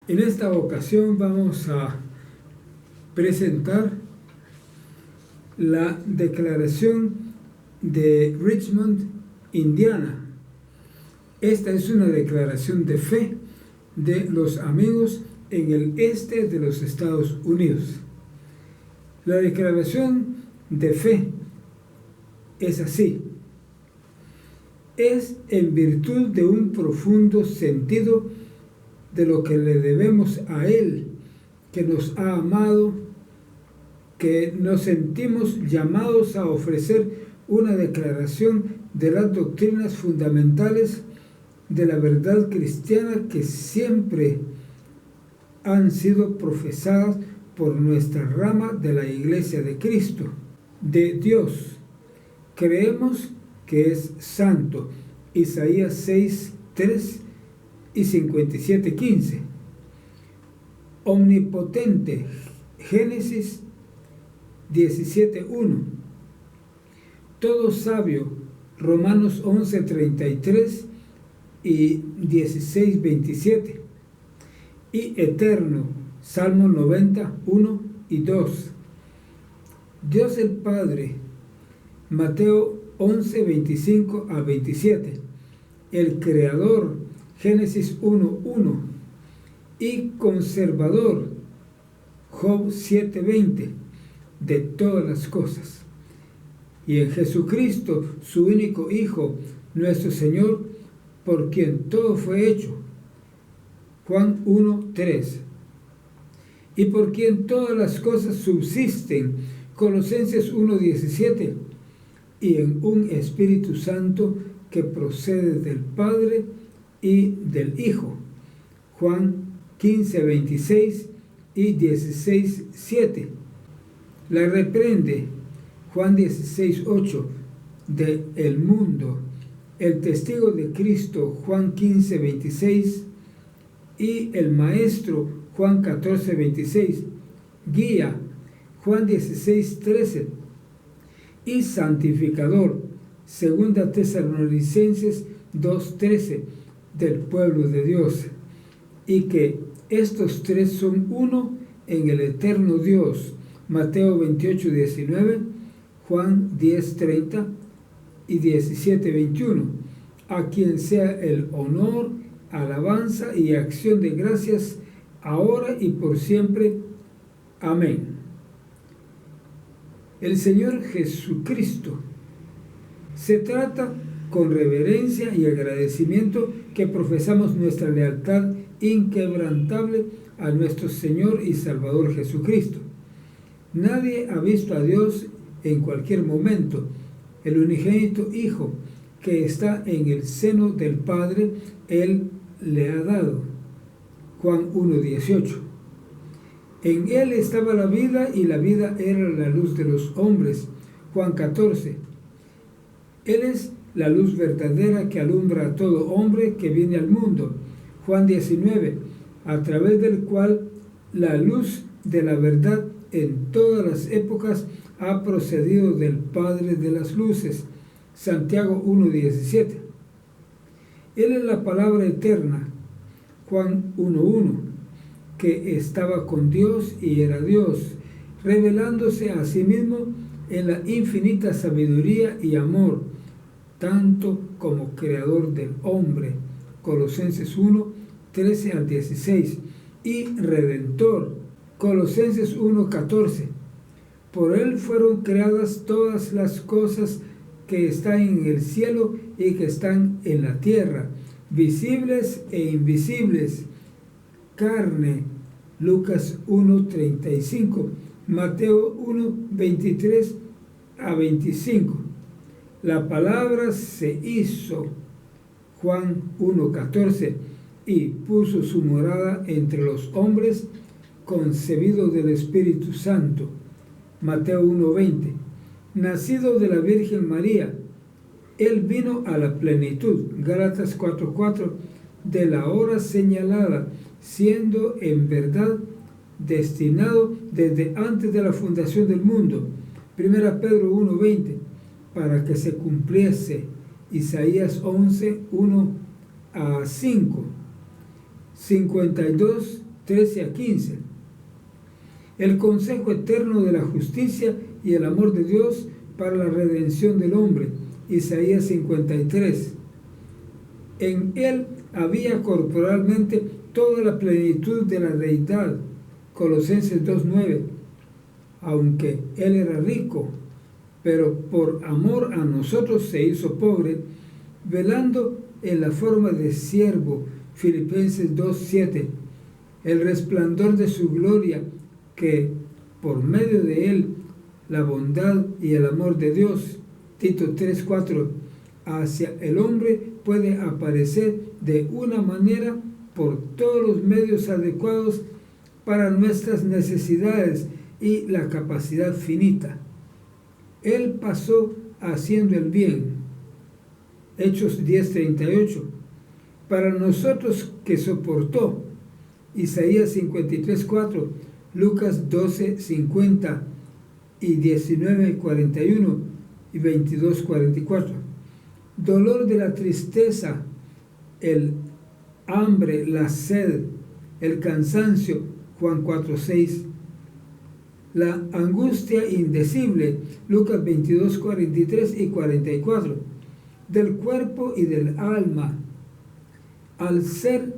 En esta ocasión vamos a presentar la declaración de Richmond, Indiana. Esta es una declaración de fe de los amigos en el este de los Estados Unidos. La declaración de fe es así: es en virtud de un profundo sentido de lo que le debemos a Él, que nos ha amado, que nos sentimos llamados a ofrecer una declaración de las doctrinas fundamentales de la verdad cristiana que siempre han sido profesadas por nuestra rama de la Iglesia de Cristo, de Dios. Creemos que es santo, Isaías 6:3 y 57:15. Omnipotente, Génesis 17:1. Todo sabio, Romanos 11:33 y 16:27. Y eterno, Salmo 90:1 y 2. Dios el Padre, Mateo 11:25 a 27. El Creador, Génesis 1:1. Y conservador, Job 7:20, de todas las cosas. Y en Jesucristo, su único Hijo, nuestro Señor, por quien todo fue hecho, Juan 1:3. Y por quien todas las cosas subsisten, Colosenses 1:17. Y en un Espíritu Santo que procede del Padre y del Hijo, Juan 15:26 y 16:7. La reprende, Juan 16:8, de el mundo, el testigo de Cristo, Juan 15:26, y el maestro, Juan 14:26, guía, Juan 16:13, y santificador, segunda Tesalonicenses 2:13, del pueblo de Dios, y que estos tres son uno en el eterno Dios, Mateo 28:19, Juan 10:30 y 17:21, a quien sea el honor, alabanza y acción de gracias, ahora y por siempre. Amén. El Señor Jesucristo. Se trata con reverencia y agradecimiento que profesamos nuestra lealtad inquebrantable a nuestro Señor y Salvador Jesucristo. Nadie ha visto a Dios en cualquier momento. El unigénito Hijo que está en el seno del Padre, Él le ha dado. Juan 1:18. En Él estaba la vida y la vida era la luz de los hombres. Juan 14. Él es la luz verdadera que alumbra a todo hombre que viene al mundo. Juan 19, a través del cual la luz de la verdad en todas las épocas ha procedido del Padre de las luces. Santiago 1:17. Él es la palabra eterna. Juan 1:1, que estaba con Dios y era Dios, revelándose a sí mismo en la infinita sabiduría y amor, tanto como creador del hombre, Colosenses 1:13 al 16, y redentor, Colosenses 1:14. Por Él fueron creadas todas las cosas que están en el cielo y que están en la tierra, visibles e invisibles. Carne, Lucas 1:35, Mateo 1:23 a 25. La palabra se hizo, Juan 1:14, y puso su morada entre los hombres, concebido del Espíritu Santo, Mateo 1:20. Nacido de la Virgen María, Él vino a la plenitud, Gálatas 4:4, de la hora señalada, siendo en verdad destinado desde antes de la fundación del mundo, 1 Pedro 1:20, para que se cumpliese Isaías 11:1 a 5, 52 13 a 15. El consejo eterno de la justicia y el amor de Dios para la redención del hombre, Isaías 53. En él había corporalmente toda la plenitud de la deidad, Colosenses 2:9. Aunque él era rico, pero por amor a nosotros se hizo pobre, velando en la forma de siervo, Filipenses 2:7. El resplandor de su gloria, que por medio de él la bondad y el amor de Dios, Tito 3:4, hacia el hombre puede aparecer de una manera por todos los medios adecuados para nuestras necesidades y la capacidad finita. Él pasó haciendo el bien, Hechos 10:38, para nosotros que soportó, Isaías 53:4, Lucas 12:50 y 19:41 y 22:44. Dolor de la tristeza, el hambre, la sed, el cansancio, Juan 4:6. La angustia indecible, Lucas 22:43 y 44. Del cuerpo y del alma, al ser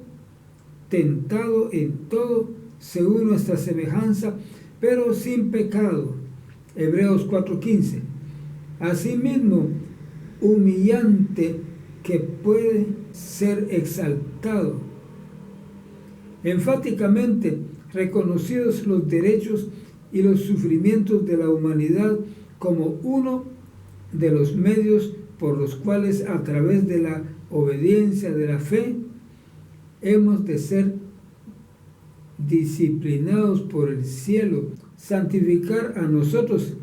tentado en todo, según nuestra semejanza, pero sin pecado, Hebreos 4:15. Asimismo, humillante que puede ser exaltado. Enfáticamente reconocidos los derechos y los sufrimientos de la humanidad como uno de los medios por los cuales, a través de la obediencia de la fe, hemos de ser disciplinados por el cielo, santificar a nosotros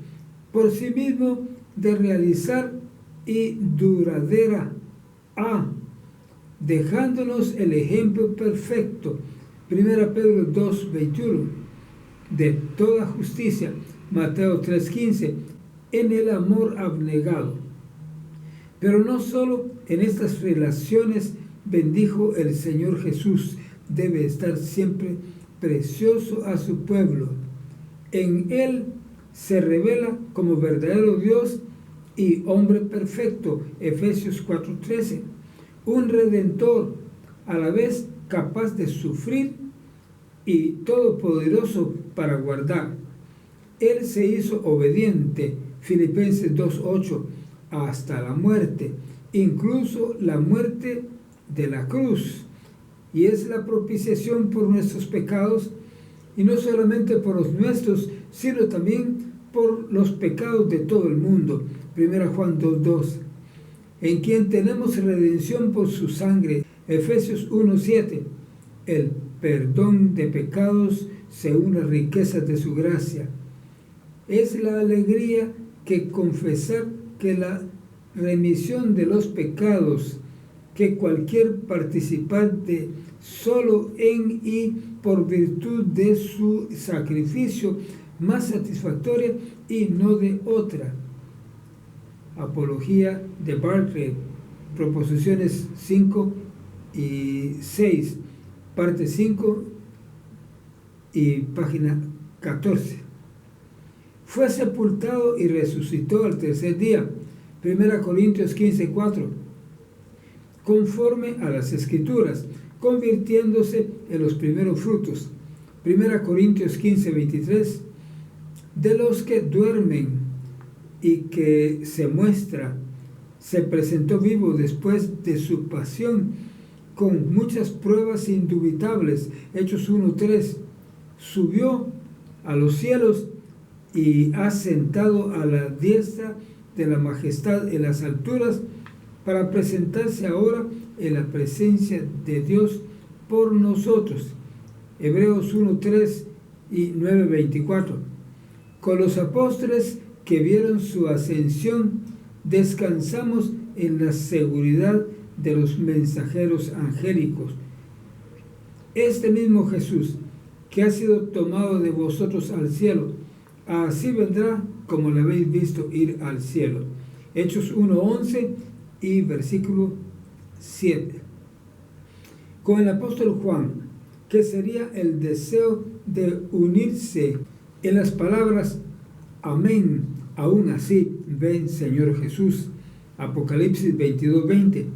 por sí mismo, de realizar y duradera dejándonos el ejemplo perfecto, 1 Pedro 2:21, de toda justicia, Mateo 3:15, en el amor abnegado. Pero no solo en estas relaciones bendijo el Señor Jesús, debe estar siempre precioso a su pueblo. En él se revela como verdadero Dios y hombre perfecto, Efesios 4:13, un redentor a la vez capaz de sufrir y todopoderoso para guardar. Él se hizo obediente, Filipenses 2:8, hasta la muerte, incluso la muerte de la cruz, y es la propiciación por nuestros pecados, y no solamente por los nuestros, sino también por los pecados de todo el mundo, 1 Juan 2:2, en quien tenemos redención por su sangre, Efesios 1:7, el perdón de pecados según las riquezas de su gracia. Es la alegría que confesar que la remisión de los pecados que cualquier participante solo en y por virtud de su sacrificio más satisfactoria y no de otra. Apología de Barclay, proposiciones 5 y 6, parte 5 y página 14. Fue sepultado y resucitó al tercer día, 1 Corintios 15:4, conforme a las Escrituras, convirtiéndose en los primeros frutos, 1 Corintios 15:23, de los que duermen, y que se presentó vivo después de su pasión, con muchas pruebas indubitables, Hechos 1:3, subió a los cielos y ha sentado a la diestra de la majestad en las alturas, para presentarse ahora en la presencia de Dios por nosotros, Hebreos 1:3 y 9:24. Con los apóstoles que vieron su ascensión, descansamos en la seguridad de los mensajeros angélicos. Este mismo Jesús, que ha sido tomado de vosotros al cielo, así vendrá como le habéis visto ir al cielo. Hechos 1:11 y versículo 7. Con el apóstol Juan, que sería el deseo de unirse en las palabras amén, aún así, ven Señor Jesús, Apocalipsis 22:20.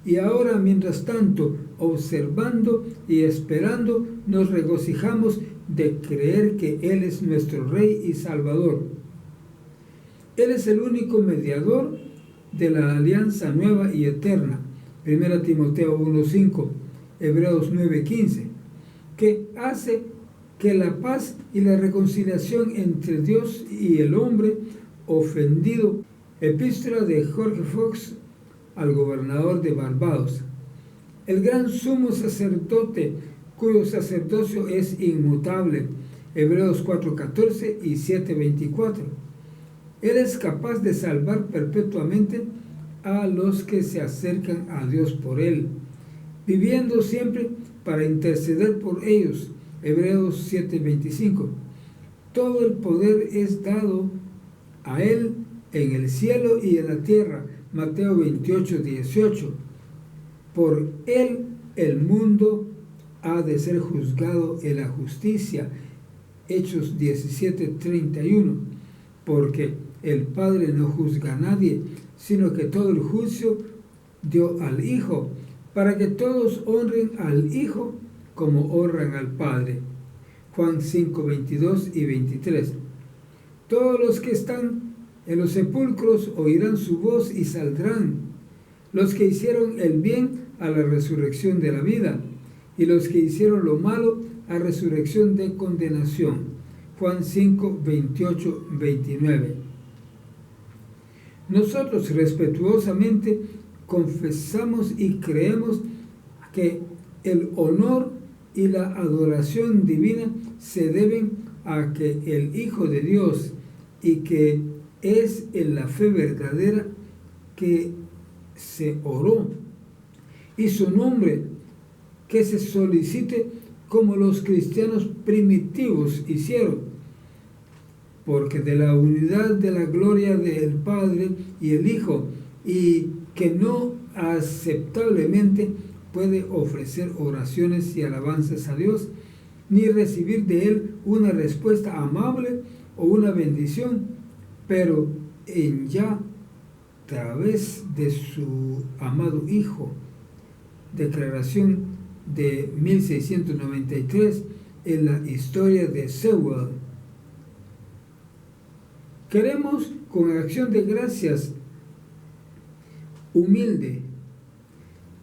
Y ahora, mientras tanto, observando y esperando, nos regocijamos de creer que Él es nuestro Rey y Salvador. Él es el único mediador de la alianza nueva y eterna. 1 Timoteo 1:5, Hebreos 9:15, que hace que la paz y la reconciliación entre Dios y el hombre ofendido. Epístola de Jorge Fox al gobernador de Barbados. El gran sumo sacerdote, cuyo sacerdocio es inmutable. Hebreos 4:14 y 7:24. Él es capaz de salvar perpetuamente a los que se acercan a Dios por Él, viviendo siempre para interceder por ellos. Hebreos 7:25. Todo el poder es dado a Él en el cielo y en la tierra. Mateo 28:18. Por Él el mundo ha de ser juzgado en la justicia. Hechos 17:31. Porque el Padre no juzga a nadie, sino que todo el juicio dio al Hijo, para que todos honren al Hijo como honran al Padre. Juan 5:22 y 23. Todos los que están en los sepulcros oirán su voz y saldrán, los que hicieron el bien a la resurrección de la vida, y los que hicieron lo malo a resurrección de condenación. Juan 5:28, 29. Nosotros respetuosamente confesamos y creemos que el honor y la adoración divina se deben a que el Hijo de Dios, y que es en la fe verdadera que se oró, y su nombre que se solicite como los cristianos primitivos hicieron, porque de la unidad de la gloria del Padre y el Hijo, y que no aceptablemente puede ofrecer oraciones y alabanzas a Dios, ni recibir de Él una respuesta amable o una bendición, pero en ya través de su amado Hijo. Declaración de 1693 en la historia de Sewell. Queremos, con acción de gracias humilde,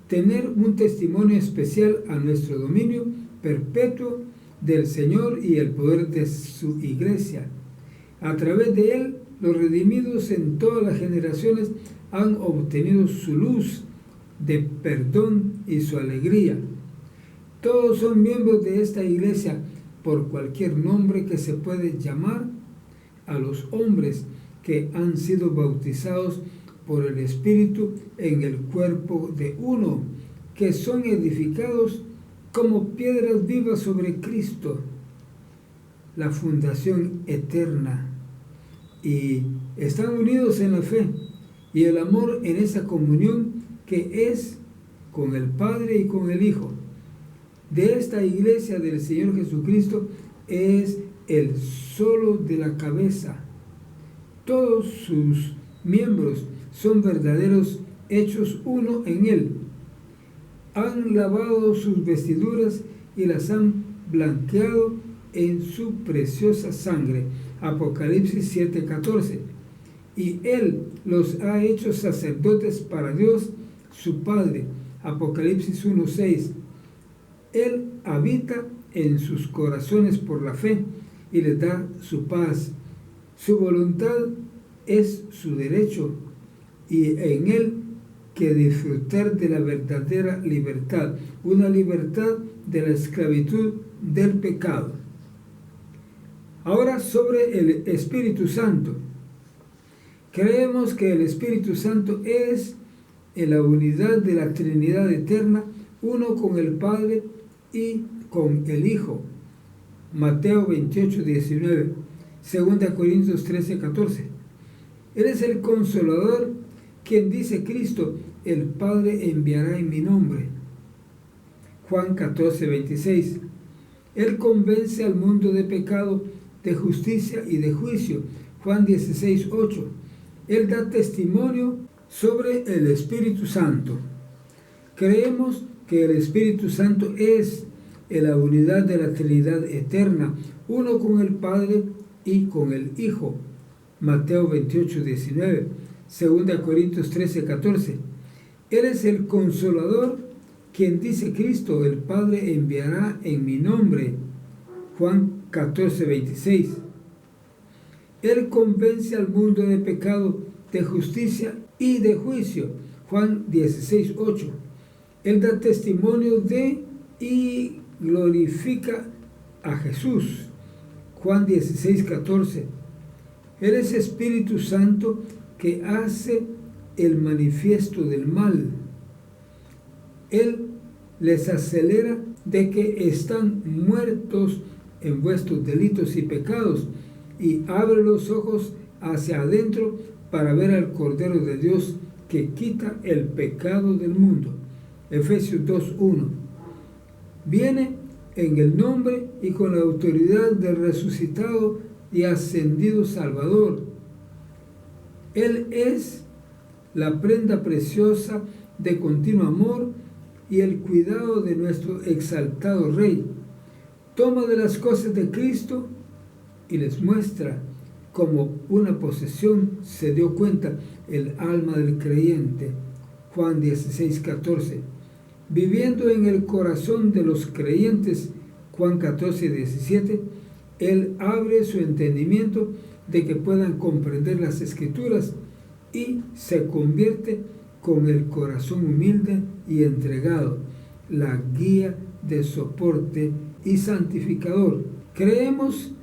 tener un testimonio especial a nuestro dominio perpetuo del Señor y el poder de su iglesia. A través de Él, los redimidos en todas las generaciones han obtenido su luz de perdón y su alegría. Todos son miembros de esta iglesia por cualquier nombre que se puede llamar a los hombres que han sido bautizados por el Espíritu en el cuerpo de uno, que son edificados como piedras vivas sobre Cristo, la fundación eterna, y están unidos en la fe y el amor en esa comunión que es con el Padre y con el Hijo. De esta iglesia del Señor Jesucristo es el solo de la cabeza. Todos sus miembros son verdaderos, hechos uno en Él. Han lavado sus vestiduras y las han blanqueado en su preciosa sangre. Apocalipsis 7:14. Y Él los ha hecho sacerdotes para Dios, su Padre. Apocalipsis 1:6. Él habita en sus corazones por la fe y les da su paz. Su voluntad es su derecho, y en Él que disfrutar de la verdadera libertad, una libertad de la esclavitud del pecado. Ahora, sobre el Espíritu Santo. Creemos que el Espíritu Santo es en la unidad de la Trinidad eterna, uno con el Padre y con el Hijo. Mateo 28:19, 2 Corintios 13:14. Él es el Consolador, quien dice Cristo: el Padre enviará en mi nombre. Juan 14:26. Él convence al mundo de pecado, de justicia y de juicio. Juan 16:8. Él da testimonio sobre el Espíritu Santo. Creemos que el Espíritu Santo es la unidad de la Trinidad eterna, uno con el Padre y con el Hijo. Mateo 28:19, 2 Corintios 13:14. Él es el Consolador, quien dice Cristo, el Padre enviará en mi nombre. Juan 14:26. Él convence al mundo de pecado, de justicia y de juicio. Juan 16:8. Él da testimonio de y glorifica a Jesús. Juan 16:14. Él es Espíritu Santo que hace el manifiesto del mal. Él les acelera de que están muertos en vuestros delitos y pecados y abre los ojos hacia adentro para ver al Cordero de Dios que quita el pecado del mundo. Efesios 2:1. Viene en el nombre y con la autoridad del resucitado y ascendido Salvador. Él es la prenda preciosa de continuo amor y el cuidado de nuestro exaltado Rey. Toma de las cosas de Cristo y les muestra como una posesión, se dio cuenta el alma del creyente. Juan 16:14. Viviendo en el corazón de los creyentes. Juan 14:17. Él abre su entendimiento de que puedan comprender las Escrituras y se convierte con el corazón humilde y entregado, la guía de soporte y santificador. Creemos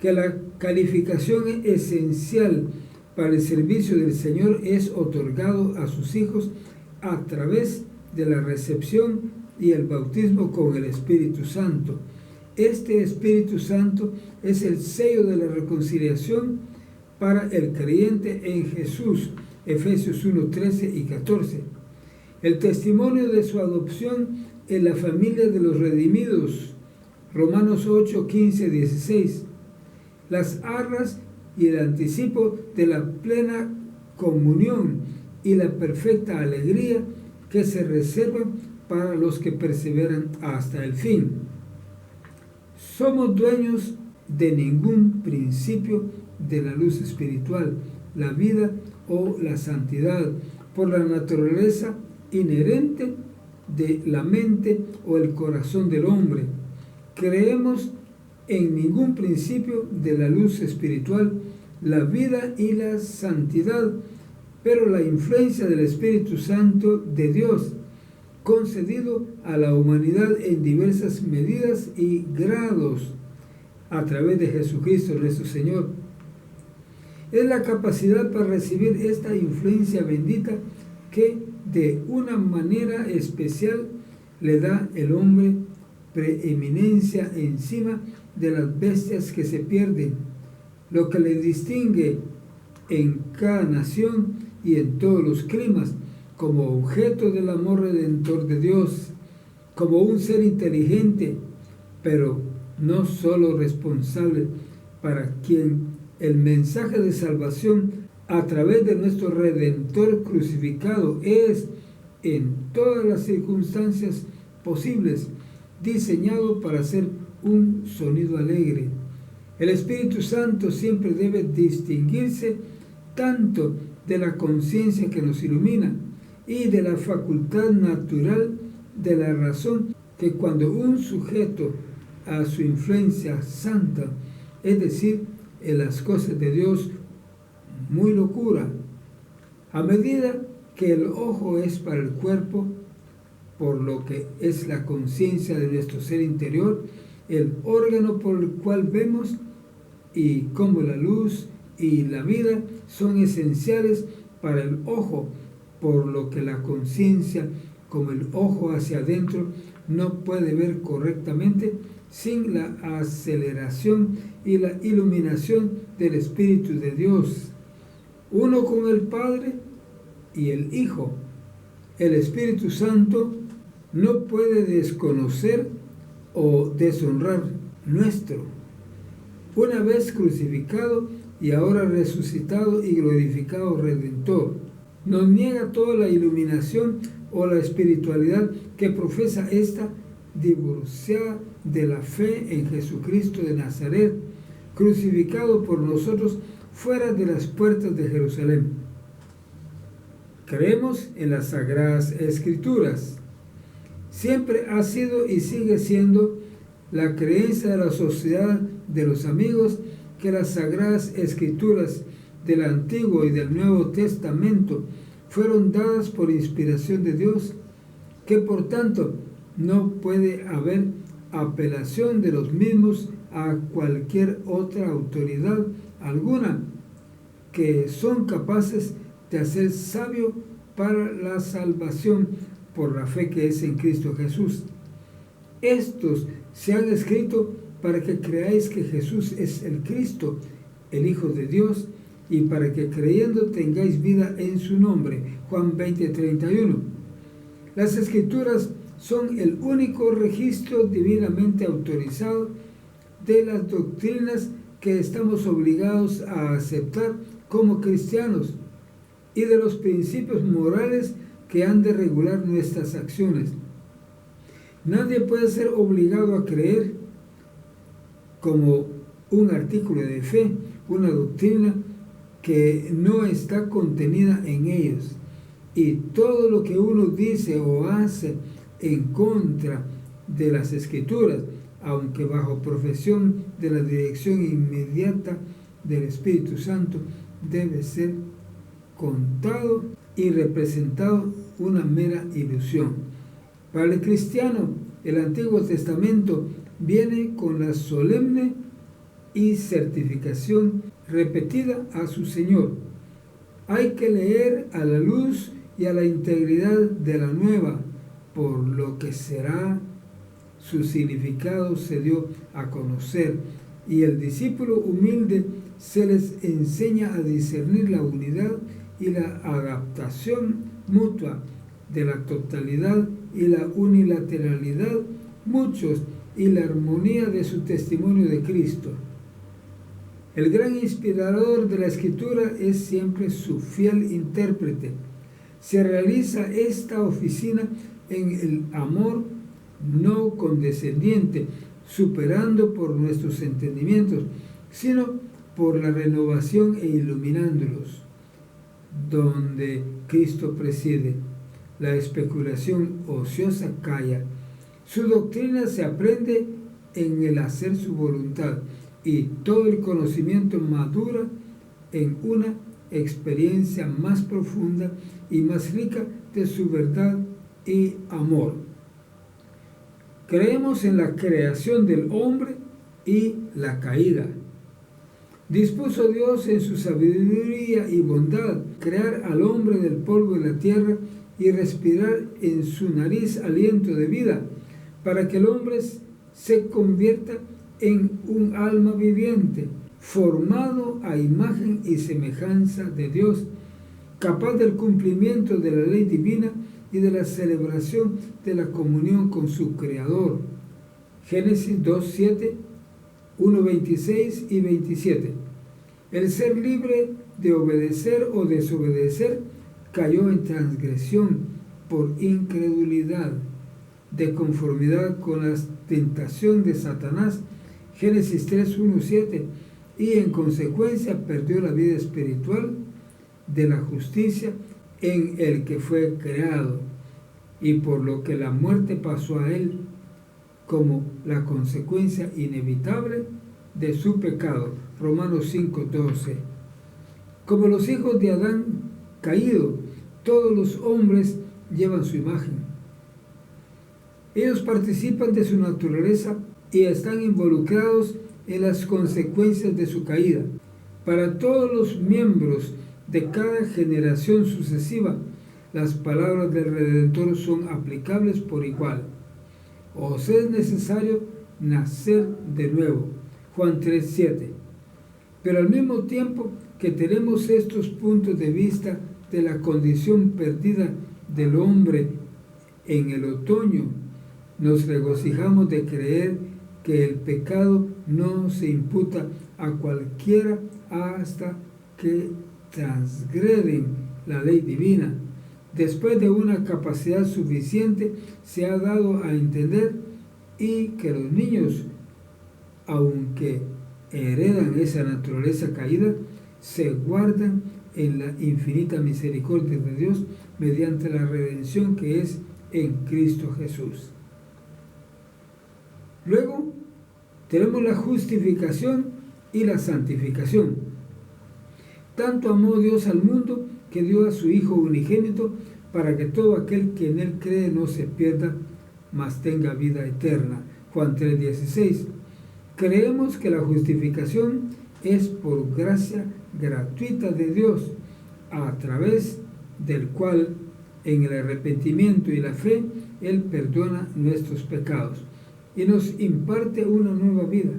que la calificación esencial para el servicio del Señor es otorgado a sus hijos a través de la recepción y el bautismo con el Espíritu Santo. Este Espíritu Santo es el sello de la reconciliación para el creyente en Jesús. Efesios 1:13 y 14. El testimonio de su adopción en la familia de los redimidos. Romanos 8:15, 16. Las arras y el anticipo de la plena comunión y la perfecta alegría que se reservan para los que perseveran hasta el fin. Somos dueños de ningún principio de la luz espiritual, la vida o la santidad, por la naturaleza inherente de la mente o el corazón del hombre. Creemos en ningún principio de la luz espiritual, la vida y la santidad, pero la influencia del Espíritu Santo de Dios, concedido a la humanidad en diversas medidas y grados a través de Jesucristo nuestro Señor. Es la capacidad para recibir esta influencia bendita que de una manera especial le da el hombre preeminencia encima de las bestias que se pierden, lo que le distingue en cada nación y en todos los climas como objeto del amor redentor de Dios, como un ser inteligente, pero no solo responsable, para quien el mensaje de salvación a través de nuestro Redentor crucificado es, en todas las circunstancias posibles, diseñado para ser un sonido alegre. El Espíritu Santo siempre debe distinguirse tanto de la conciencia que nos ilumina y de la facultad natural de la razón, que cuando un sujeto a su influencia santa, es decir, en las cosas de Dios, muy locura, a medida que el ojo es para el cuerpo, por lo que es la conciencia de nuestro ser interior, el órgano por el cual vemos, y como la luz y la vida son esenciales para el ojo, por lo que la conciencia, como el ojo hacia adentro, no puede ver correctamente sin la aceleración y la iluminación del Espíritu de Dios, uno con el Padre y el Hijo. El Espíritu Santo no puede desconocer o deshonrar nuestro, una vez crucificado y ahora resucitado y glorificado Redentor. Nos niega toda la iluminación o la espiritualidad que profesa esta divorciada de la fe en Jesucristo de Nazaret, crucificado por nosotros fuera de las puertas de Jerusalén. Creemos en las Sagradas Escrituras. Siempre ha sido y sigue siendo la creencia de la sociedad de los amigos que las Sagradas Escrituras del Antiguo y del Nuevo Testamento fueron dadas por inspiración de Dios, que por tanto no puede haber apelación de los mismos a cualquier otra autoridad alguna, que son capaces de hacer sabio para la salvación por la fe que es en Cristo Jesús. Estos se han escrito para que creáis que Jesús es el Cristo, el Hijo de Dios, y para que creyendo tengáis vida en su nombre. Juan 20:31. Las Escrituras son el único registro divinamente autorizado de las doctrinas que estamos obligados a aceptar como cristianos y de los principios morales que han de regular nuestras acciones. Nadie puede ser obligado a creer como un artículo de fe, una doctrina que no está contenida en ellos. Y todo lo que uno dice o hace en contra de las Escrituras, aunque bajo profesión de la dirección inmediata del Espíritu Santo, debe ser contado y representado una mera ilusión. Para el cristiano, el Antiguo Testamento viene con la solemne y certificación repetida a su Señor. Hay que leer a la luz y a la integridad de la nueva, por lo que será su significado se dio a conocer, y el discípulo humilde se les enseña a discernir la unidad y la adaptación mutua de la totalidad y la unilateralidad muchos y la armonía de su testimonio de Cristo. El gran inspirador de la Escritura es siempre su fiel intérprete. Se realiza esta oficina en el amor no condescendiente, superando por nuestros entendimientos, sino por la renovación e iluminándolos, donde Cristo preside. La especulación ociosa calla. Su doctrina se aprende en el hacer su voluntad, y todo el conocimiento madura en una experiencia más profunda y más rica de su verdad y amor. Creemos en la creación del hombre y la caída. Dispuso Dios en su sabiduría y bondad crear al hombre del polvo de la tierra y respirar en su nariz aliento de vida, para que el hombre se convierta en un alma viviente, formado a imagen y semejanza de Dios, capaz del cumplimiento de la ley divina y de la celebración de la comunión con su Creador. Génesis 2:7, 1:26 y 27. El ser libre de obedecer o desobedecer cayó en transgresión por incredulidad, de conformidad con la tentación de Satanás, Génesis 3:1-7, y en consecuencia perdió la vida espiritual de la justicia en el que fue creado, y por lo que la muerte pasó a él como la consecuencia inevitable de su pecado. Romanos 5:12. Como los hijos de Adán caído, todos los hombres llevan su imagen. Ellos participan de su naturaleza y están involucrados en las consecuencias de su caída. Para todos los miembros de cada generación sucesiva, las palabras del Redentor son aplicables por igual. Os es necesario nacer de nuevo. Juan 3:7. Pero al mismo tiempo que tenemos estos puntos de vista de la condición perdida del hombre en el otoño, nos regocijamos de creer que el pecado no se imputa a cualquiera hasta que transgreden la ley divina. Después de una capacidad suficiente, se ha dado a entender y que los niños, aunque heredan esa naturaleza caída, se guardan en la infinita misericordia de Dios mediante la redención que es en Cristo Jesús. Luego tenemos la justificación y la santificación. Tanto amó Dios al mundo que dio a su Hijo unigénito para que todo aquel que en él cree no se pierda, mas tenga vida eterna. Juan 3:16. Creemos que la justificación es por gracia gratuita de Dios, a través del cual, en el arrepentimiento y la fe, Él perdona nuestros pecados y nos imparte una nueva vida.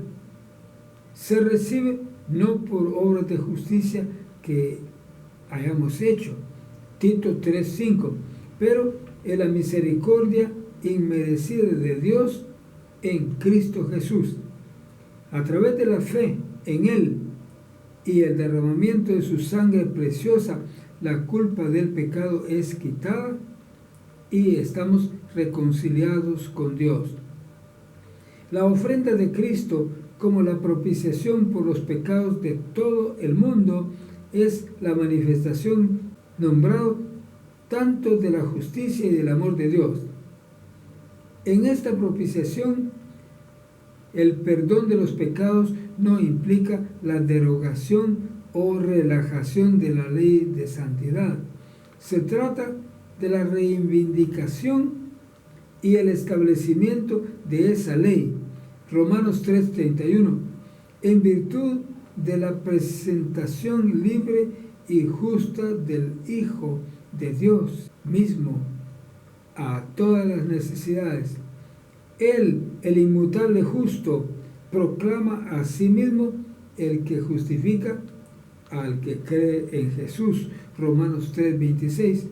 Se recibe no por obras de justicia que hayamos hecho, Tito 3:5, pero en la misericordia inmerecida de Dios en Cristo Jesús. A través de la fe en Él y el derramamiento de su sangre preciosa, la culpa del pecado es quitada y estamos reconciliados con Dios. La ofrenda de Cristo como la propiciación por los pecados de todo el mundo es la manifestación nombrada tanto de la justicia y del amor de Dios. En esta propiciación, el perdón de los pecados no implica la derogación o relajación de la ley de santidad. Se trata de la reivindicación y el establecimiento de esa ley. Romanos 3:31. En virtud de la presentación libre y justa del Hijo de Dios mismo a todas las necesidades. Él, el inmutable justo, proclama a sí mismo el que justifica al que cree en Jesús. Romanos 3:26.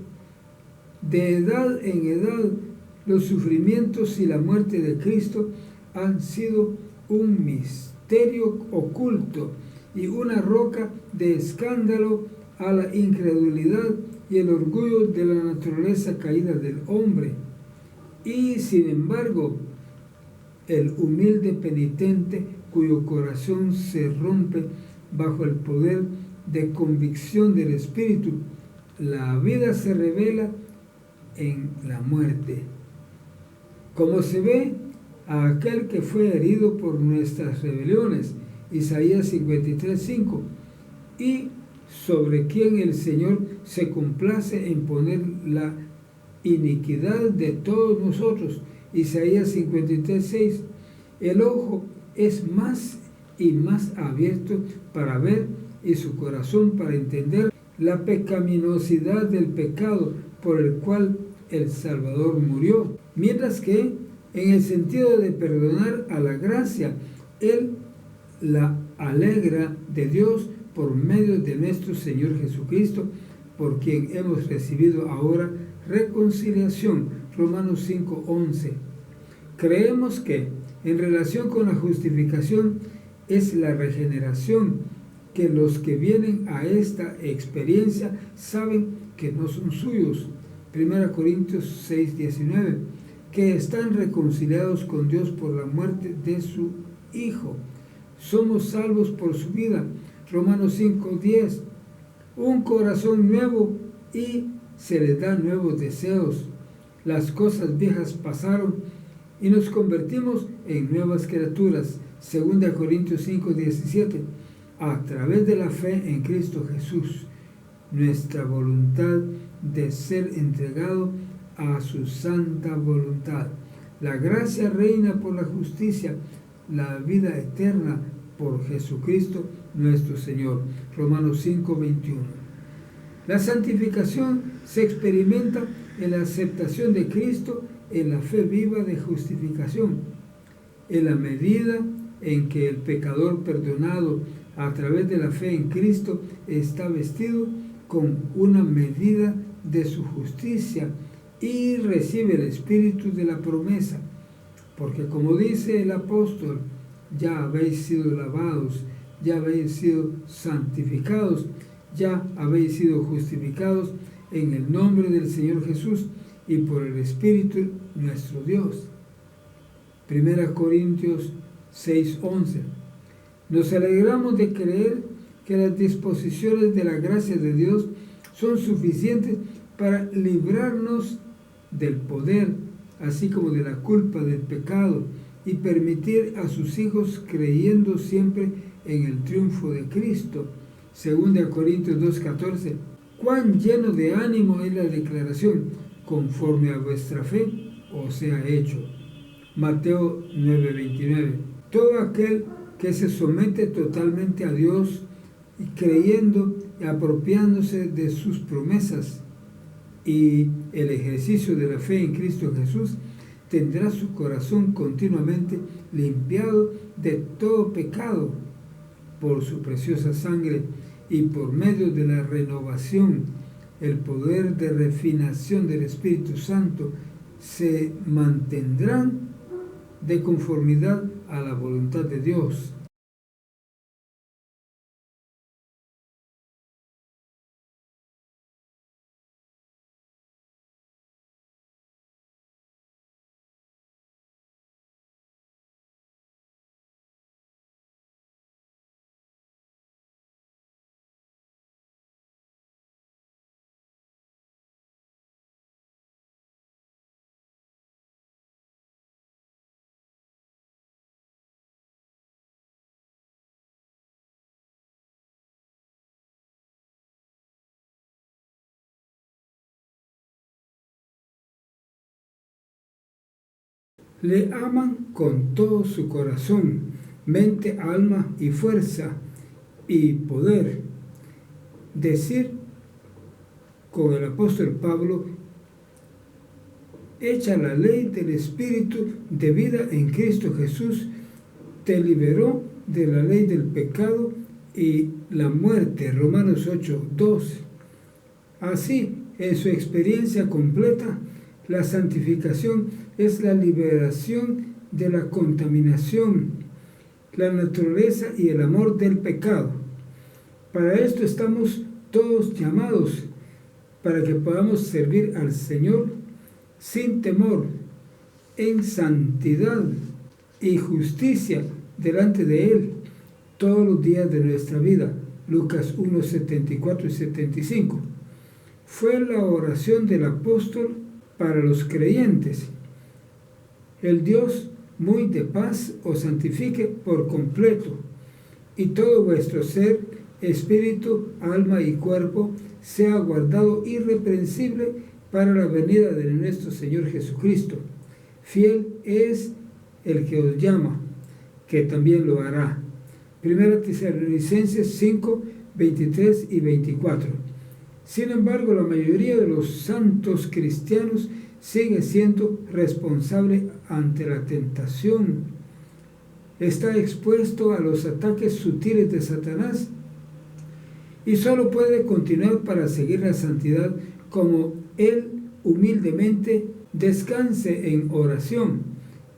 De edad en edad, los sufrimientos y la muerte de Cristo han sido un misterio oculto y una roca de escándalo a la incredulidad y el orgullo de la naturaleza caída del hombre. Y sin embargo, el humilde penitente cuyo corazón se rompe bajo el poder de convicción del Espíritu, la vida se revela en la muerte. Como se ve a aquel que fue herido por nuestras rebeliones, Isaías 53:5, y sobre quien el Señor se complace en poner la iniquidad de todos nosotros, Isaías 53:6. El ojo es más y más abierto para ver y su corazón para entender la pecaminosidad del pecado por el cual el Salvador murió, mientras que en el sentido de perdonar a la gracia, Él la alegra de Dios por medio de nuestro Señor Jesucristo, por quien hemos recibido ahora reconciliación. Romanos 5:11. Creemos que en relación con la justificación es la regeneración, que los que vienen a esta experiencia saben que no son suyos. 1 Corintios 6:19, que están reconciliados con Dios por la muerte de su Hijo. Somos salvos por su vida. Romanos 5:10, un corazón nuevo y se les da nuevos deseos. Las cosas viejas pasaron y nos convertimos en nuevas criaturas. 2 Corintios 5:17, a través de la fe en Cristo Jesús, nuestra voluntad de ser entregado a su santa voluntad. La gracia reina por la justicia, la vida eterna por Jesucristo nuestro Señor. Romanos 5:21. La santificación se experimenta en la aceptación de Cristo en la fe viva de justificación, en la medida en que el pecador perdonado a través de la fe en Cristo está vestido con una medida de su justicia y recibe el espíritu de la promesa. Porque como dice el apóstol, ya habéis sido lavados, ya habéis sido santificados, ya habéis sido justificados en el nombre del Señor Jesús y por el Espíritu nuestro Dios. 1 Corintios 6:11. Nos alegramos de creer que las disposiciones de la gracia de Dios son suficientes para librarnos del poder, así como de la culpa del pecado, y permitir a sus hijos creyendo siempre en el triunfo de Cristo. 2 Corintios 2:14. Cuán lleno de ánimo es la declaración, conforme a vuestra fe os sea hecho. Mateo 9:29. Todo aquel que se somete totalmente a Dios y creyendo y apropiándose de sus promesas y el ejercicio de la fe en Cristo Jesús, tendrá su corazón continuamente limpiado de todo pecado por su preciosa sangre y por medio de la renovación, el poder de refinación del Espíritu Santo, se mantendrán de conformidad a la voluntad de Dios. Le aman con todo su corazón, mente, alma y fuerza y poder. Decir con el apóstol Pablo, hecha la ley del Espíritu de vida en Cristo Jesús, te liberó de la ley del pecado y la muerte. Romanos 8:2. Así, en su experiencia completa, la santificación es la liberación de la contaminación, la naturaleza y el amor del pecado. Para esto estamos todos llamados, para que podamos servir al Señor sin temor, en santidad y justicia delante de Él todos los días de nuestra vida. Lucas 1:74 y 75. Fue la oración del apóstol para los creyentes. El Dios muy de paz os santifique por completo, y todo vuestro ser, espíritu, alma y cuerpo sea guardado irreprensible para la venida de nuestro Señor Jesucristo. Fiel es el que os llama, que también lo hará. 1 Tesalonicenses 5:23 y 24. Sin embargo, la mayoría de los santos cristianos sigue siendo responsable ante la tentación. Está expuesto a los ataques sutiles de Satanás y solo puede continuar para seguir la santidad como él humildemente descanse en oración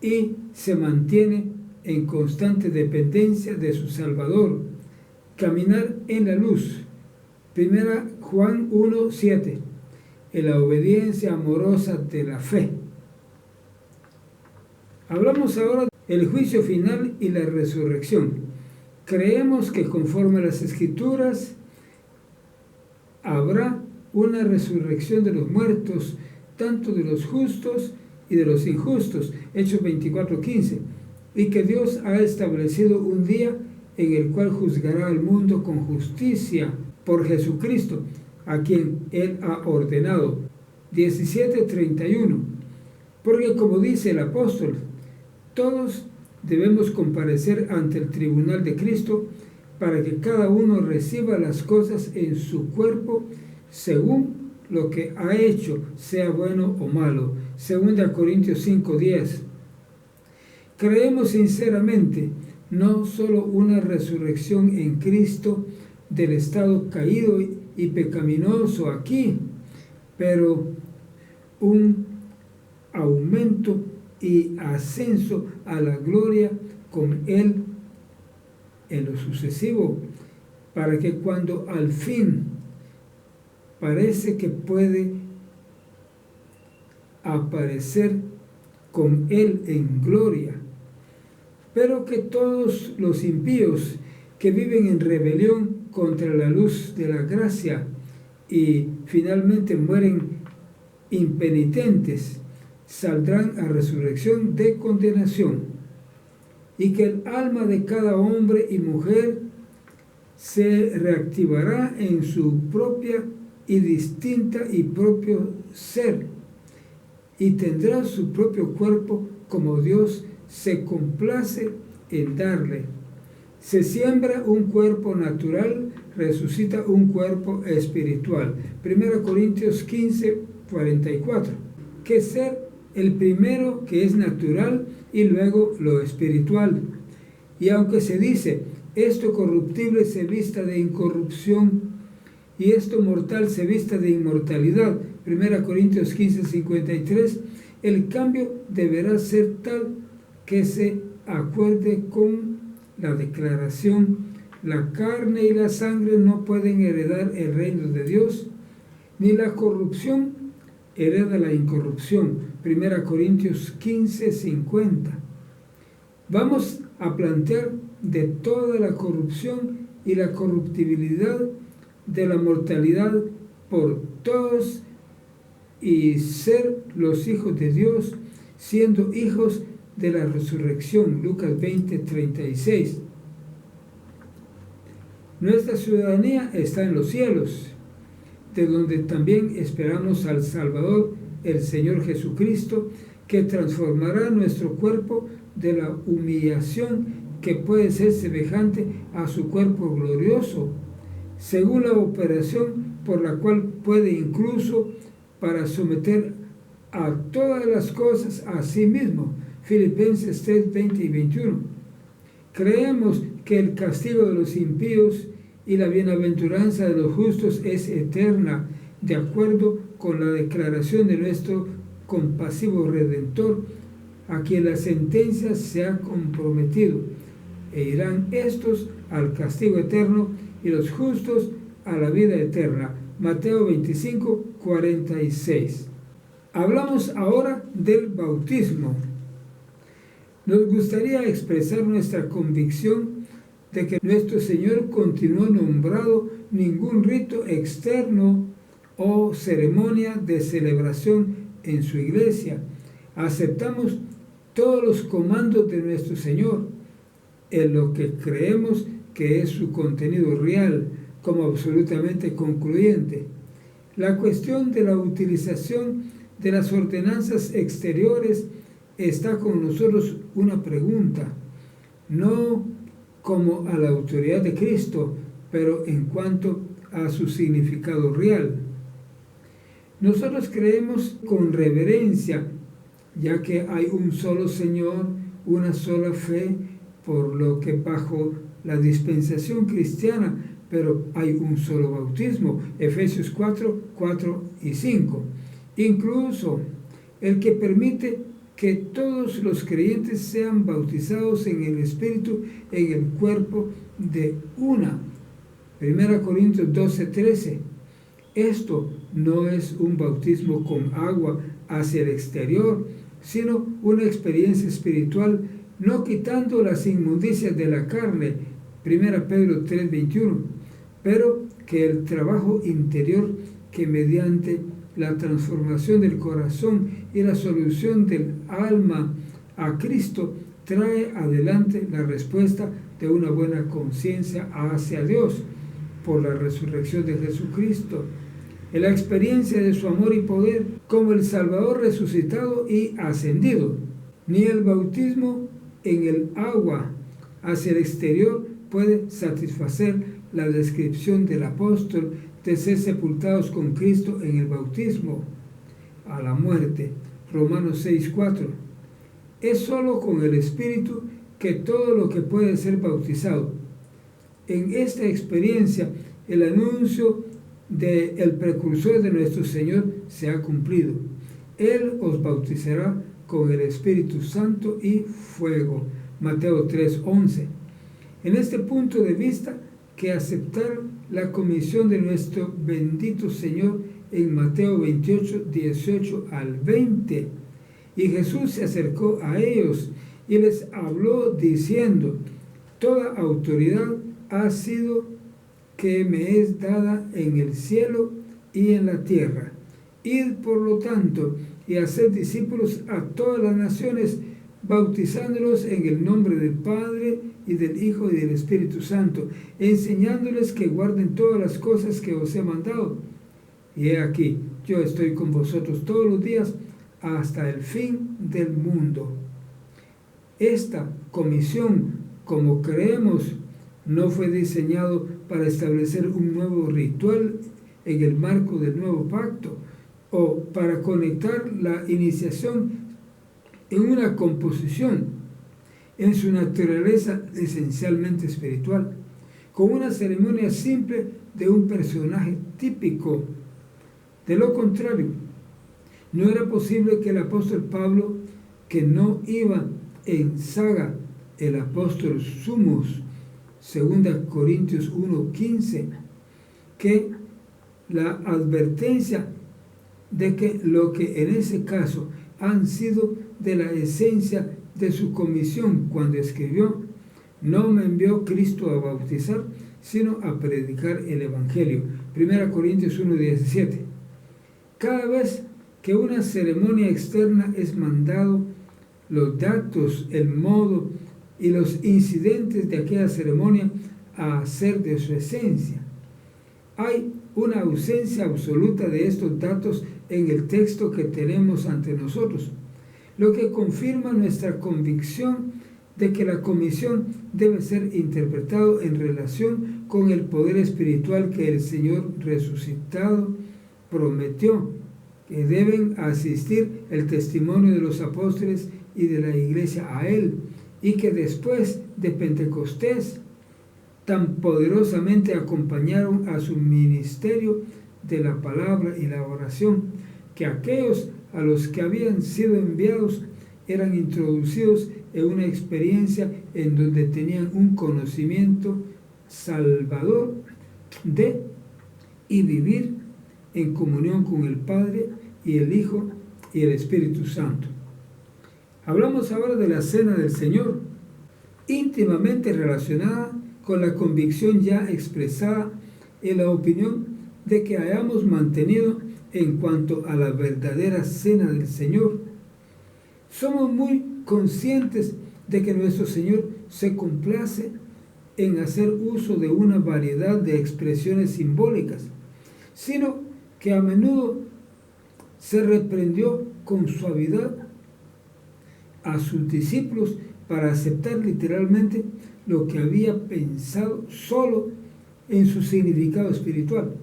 y se mantiene en constante dependencia de su Salvador. Caminar en la luz. 1 Juan 1:7. En la obediencia amorosa de la fe. Hablamos ahora del juicio final y la resurrección. Creemos que conforme a las Escrituras habrá una resurrección de los muertos, tanto de los justos y de los injustos, Hechos 24:15, y que Dios ha establecido un día en el cual juzgará al mundo con justicia por Jesucristo, a quien Él ha ordenado. 17:31. Porque como dice el apóstol, todos debemos comparecer ante el tribunal de Cristo para que cada uno reciba las cosas en su cuerpo según lo que ha hecho, sea bueno o malo. 2 Corintios 5:10. Creemos sinceramente no solo una resurrección en Cristo del estado caído y pecaminoso aquí, pero un aumento y ascenso a la gloria con Él en lo sucesivo, para que cuando al fin parece que puede aparecer con Él en gloria, pero que todos los impíos que viven en rebelión contra la luz de la gracia y finalmente mueren impenitentes, saldrán a resurrección de condenación, y que el alma de cada hombre y mujer se reactivará en su propia y distinta y propio ser, y tendrá su propio cuerpo como Dios se complace en darle. Se siembra un cuerpo natural, resucita un cuerpo espiritual. 1 Corintios 15, 44. Que ser el primero que es natural y luego lo espiritual. Y aunque se dice, esto corruptible se vista de incorrupción y esto mortal se vista de inmortalidad, 1 Corintios 15, 53, el cambio deberá ser tal que se acuerde con la declaración: la carne y la sangre no pueden heredar el reino de Dios, ni la corrupción hereda la incorrupción. 1 Corintios 15, 50. Vamos a plantear de toda la corrupción y la corruptibilidad de la mortalidad por todos y ser los hijos de Dios, siendo hijos de la resurrección. Lucas 20, 36. Nuestra ciudadanía está en los cielos, de donde también esperamos al Salvador, el Señor Jesucristo, que transformará nuestro cuerpo de la humillación que puede ser semejante a su cuerpo glorioso, según la operación por la cual puede incluso para someter a todas las cosas a sí mismo. Filipenses 3, 20 y 21. Creemos que el castigo de los impíos y la bienaventuranza de los justos es eterna, de acuerdo con la declaración de nuestro compasivo Redentor, a quien la sentencia se ha comprometido, e irán estos al castigo eterno y los justos a la vida eterna. Mateo 25, 46. Hablamos ahora del bautismo. Nos gustaría expresar nuestra convicción de que nuestro Señor continuó nombrado ningún rito externo o ceremonia de celebración en su iglesia. Aceptamos todos los comandos de nuestro Señor, en lo que creemos que es su contenido real, como absolutamente concluyente. La cuestión de la utilización de las ordenanzas exteriores está con nosotros una pregunta, no como a la autoridad de Cristo, pero en cuanto a su significado real. Nosotros creemos con reverencia, ya que hay un solo Señor, una sola fe, por lo que bajo la dispensación cristiana, pero hay un solo bautismo, Efesios 4, 4 y 5. Incluso el que permite que todos los creyentes sean bautizados en el Espíritu, en el cuerpo de una. 1 Corintios 12, 13. Esto no es un bautismo con agua hacia el exterior, sino una experiencia espiritual, no quitando las inmundicias de la carne, 1 Pedro 3, 21, pero que el trabajo interior que mediante la transformación del corazón y la solución del alma a Cristo trae adelante la respuesta de una buena conciencia hacia Dios por la resurrección de Jesucristo, en la experiencia de su amor y poder como el Salvador resucitado y ascendido. Ni el bautismo en el agua hacia el exterior puede satisfacer la descripción del apóstol de ser sepultados con Cristo en el bautismo a la muerte, Romanos 6, 4. Es sólo con el Espíritu que todo lo que puede ser bautizado. En esta experiencia, el anuncio del precursor de nuestro Señor se ha cumplido. Él os bautizará con el Espíritu Santo y fuego. Mateo 3:11. En este punto de vista, que aceptar la comisión de nuestro bendito Señor en Mateo 28, 18 al 20. Y Jesús se acercó a ellos y les habló diciendo: toda autoridad ha sido que me es dada en el cielo y en la tierra. Id por lo tanto y haced discípulos a todas las naciones, bautizándolos en el nombre del Padre y del Hijo y del Espíritu Santo, enseñándoles que guarden todas las cosas que os he mandado. Y he aquí, yo estoy con vosotros todos los días hasta el fin del mundo. Esta comisión, como creemos, no fue diseñado para establecer un nuevo ritual en el marco del nuevo pacto o para conectar la iniciación en una composición en su naturaleza esencialmente espiritual, con una ceremonia simple de un personaje típico. De lo contrario, no era posible que el apóstol Pablo, que no iba en saga el apóstol Sumos, 2 Corintios 1:15, que la advertencia de que lo que en ese caso han sido de la esencia de su comisión cuando escribió: no me envió Cristo a bautizar, sino a predicar el Evangelio. 1 Corintios 1:17. Cada vez que una ceremonia externa es mandado, los datos, el modo y los incidentes de aquella ceremonia a hacer de su esencia. Hay una ausencia absoluta de estos datos en el texto que tenemos ante nosotros, lo que confirma nuestra convicción de que la comisión debe ser interpretado en relación con el poder espiritual que el Señor resucitado prometió, que deben asistir el testimonio de los apóstoles y de la iglesia a él, y que después de Pentecostés tan poderosamente acompañaron a su ministerio de la palabra y la oración, que aquellos a los que habían sido enviados eran introducidos en una experiencia en donde tenían un conocimiento salvador de y vivir en comunión con el Padre y el Hijo y el Espíritu Santo. Hablamos ahora de la Cena del Señor, íntimamente relacionada con la convicción ya expresada en la opinión de que hayamos mantenido en cuanto a la verdadera Cena del Señor. Somos muy conscientes de que nuestro Señor se complace en hacer uso de una variedad de expresiones simbólicas, sino que a menudo se reprendió con suavidad a sus discípulos para aceptar literalmente lo que había pensado solo en su significado espiritual.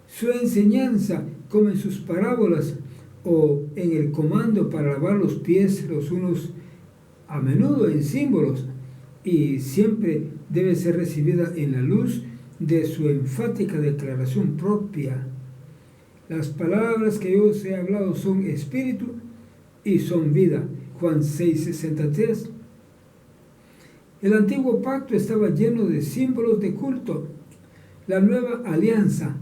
Su enseñanza, como en sus parábolas o en el comando para lavar los pies los unos, a menudo en símbolos, y siempre debe ser recibida en la luz de su enfática declaración propia. Las palabras que yo os he hablado son espíritu y son vida. Juan 6:63. El antiguo pacto estaba lleno de símbolos de culto. La nueva alianza,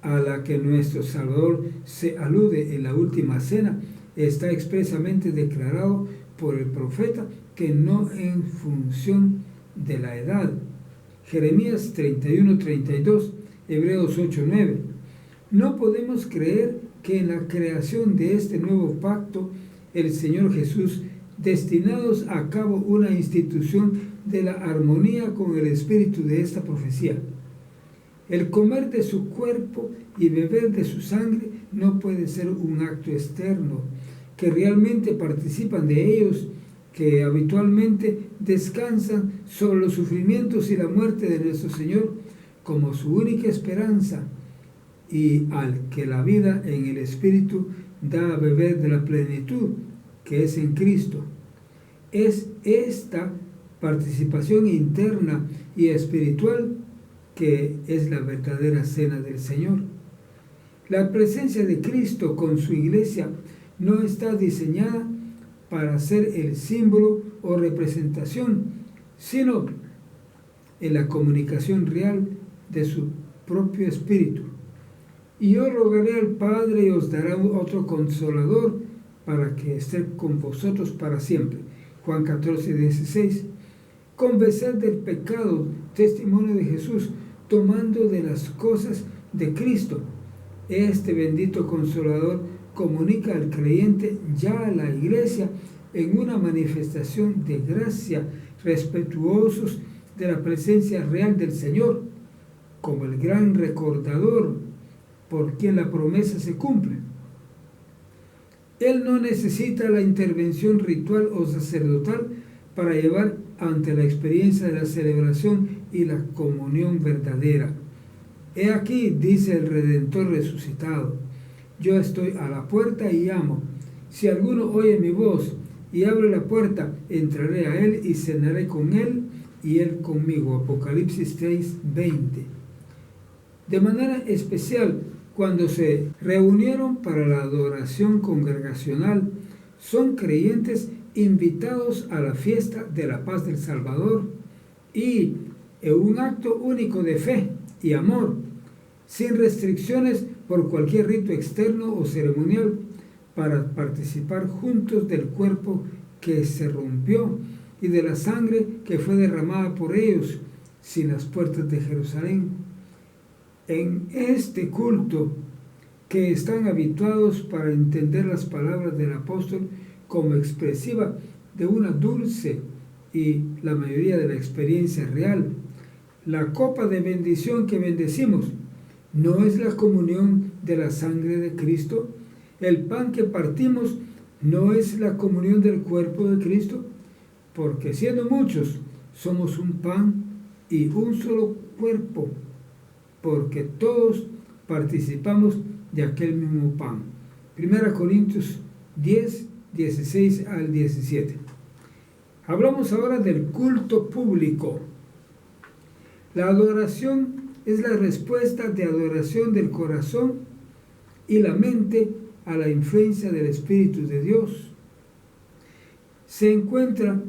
a la que nuestro Salvador se alude en la última cena, está expresamente declarado por el profeta que no en función de la edad. Jeremías 31:32, Hebreos 8:9. No podemos creer que en la creación de este nuevo pacto el Señor Jesús destinados a cabo una institución de la armonía con el espíritu de esta profecía. El comer de su cuerpo y beber de su sangre no puede ser un acto externo, que realmente participan de ellos, que habitualmente descansan sobre los sufrimientos y la muerte de nuestro Señor como su única esperanza, y al que la vida en el Espíritu da a beber de la plenitud que es en Cristo. Es esta participación interna y espiritual que es la verdadera cena del Señor. La presencia de Cristo con su iglesia no está diseñada para ser el símbolo o representación, sino en la comunicación real de su propio espíritu. Y yo rogaré al Padre y os dará otro consolador para que esté con vosotros para siempre. Juan 14:16. Convencer del pecado, testimonio de Jesús, tomando de las cosas de Cristo. Este bendito consolador comunica al creyente ya a la iglesia en una manifestación de gracia, respetuosos de la presencia real del Señor, como el gran recordador por quien la promesa se cumple. Él no necesita la intervención ritual o sacerdotal para llevar ante la experiencia de la celebración y la comunión verdadera. He aquí, dice el Redentor resucitado, yo estoy a la puerta y llamo. Si alguno oye mi voz y abre la puerta, entraré a él y cenaré con él y él conmigo. Apocalipsis 3:20. De manera especial, cuando se reunieron para la adoración congregacional, son creyentes invitados a la fiesta de la paz del Salvador y en un acto único de fe y amor, sin restricciones por cualquier rito externo o ceremonial, para participar juntos del cuerpo que se rompió y de la sangre que fue derramada por ellos sin las puertas de Jerusalén. En este culto, que están habituados para entender las palabras del apóstol como expresiva de una dulce y la mayoría de la experiencia real, la copa de bendición que bendecimos no es la comunión de la sangre de Cristo. El pan que partimos no es la comunión del cuerpo de Cristo, porque siendo muchos somos un pan y un solo cuerpo, porque todos participamos de aquel mismo pan. 1 Corintios 10, 16 al 17. Hablamos ahora del culto público. La adoración es la respuesta de adoración del corazón y la mente a la influencia del Espíritu de Dios. Se encuentra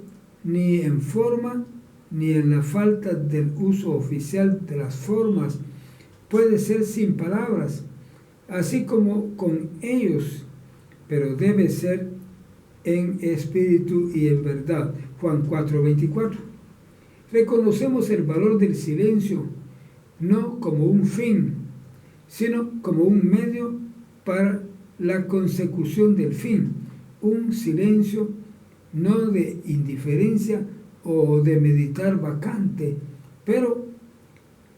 ni en forma ni en la falta del uso oficial de las formas. Puede ser sin palabras, así como con ellos, pero debe ser en espíritu y en verdad. Juan 4:24. Reconocemos el valor del silencio, no como un fin, sino como un medio para la consecución del fin. Un silencio no de indiferencia o de meditar vacante, pero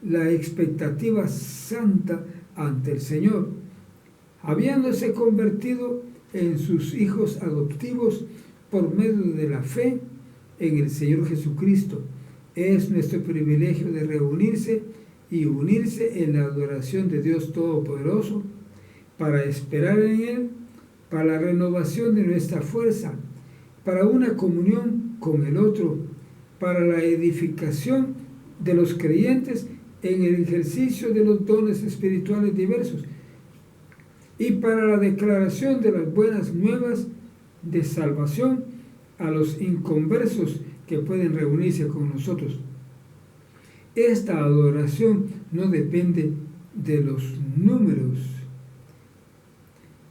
la expectativa santa ante el Señor, habiéndose convertido en sus hijos adoptivos por medio de la fe en el Señor Jesucristo. Es nuestro privilegio de reunirse y unirse en la adoración de Dios Todopoderoso, para esperar en Él, para la renovación de nuestra fuerza, para una comunión con el otro, para la edificación de los creyentes en el ejercicio de los dones espirituales diversos y para la declaración de las buenas nuevas de salvación a los inconversos que pueden reunirse con nosotros. Esta adoración no depende de los números.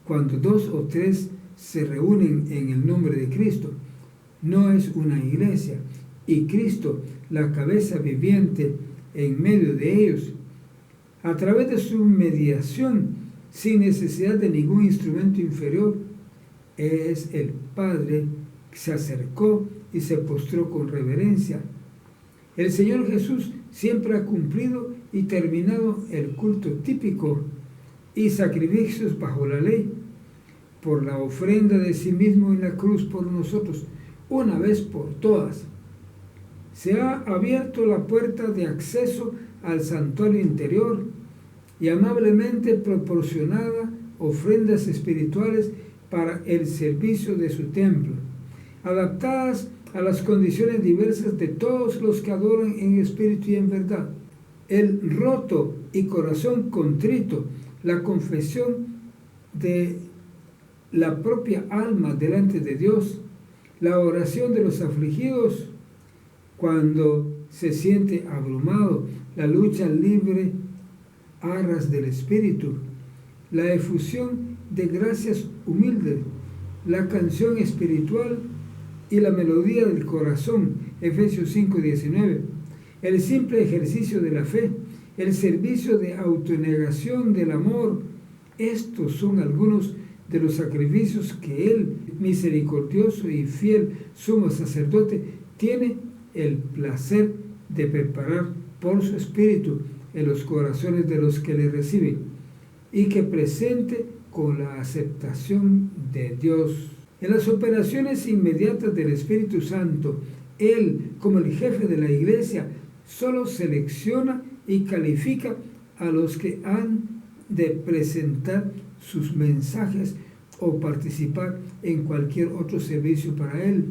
Cuando 2 o 3 se reúnen en el nombre de Cristo, no es una iglesia, y Cristo, la cabeza viviente, en medio de ellos, a través de su mediación, sin necesidad de ningún instrumento inferior, es el Padre que se acercó y se postró con reverencia. El Señor Jesús siempre ha cumplido y terminado el culto típico y sacrificios bajo la ley, por la ofrenda de sí mismo en la cruz por nosotros, una vez por todas. Se ha abierto la puerta de acceso al santuario interior y amablemente proporcionada ofrendas espirituales para el servicio de su templo, adaptadas a las condiciones diversas de todos los que adoran en espíritu y en verdad. El roto y corazón contrito, la confesión de la propia alma delante de Dios, la oración de los afligidos cuando se siente abrumado, la lucha libre a ras del espíritu, la efusión de gracias humildes, la canción espiritual y la melodía del corazón, Efesios 5:19, el simple ejercicio de la fe, el servicio de autonegación del amor. Estos son algunos de los sacrificios que el misericordioso y fiel sumo sacerdote tiene el placer de preparar por su espíritu en los corazones de los que le reciben, y que presente con la aceptación de Dios. En las operaciones inmediatas del Espíritu Santo, Él, como el jefe de la iglesia, solo selecciona y califica a los que han de presentar sus mensajes o participar en cualquier otro servicio para Él.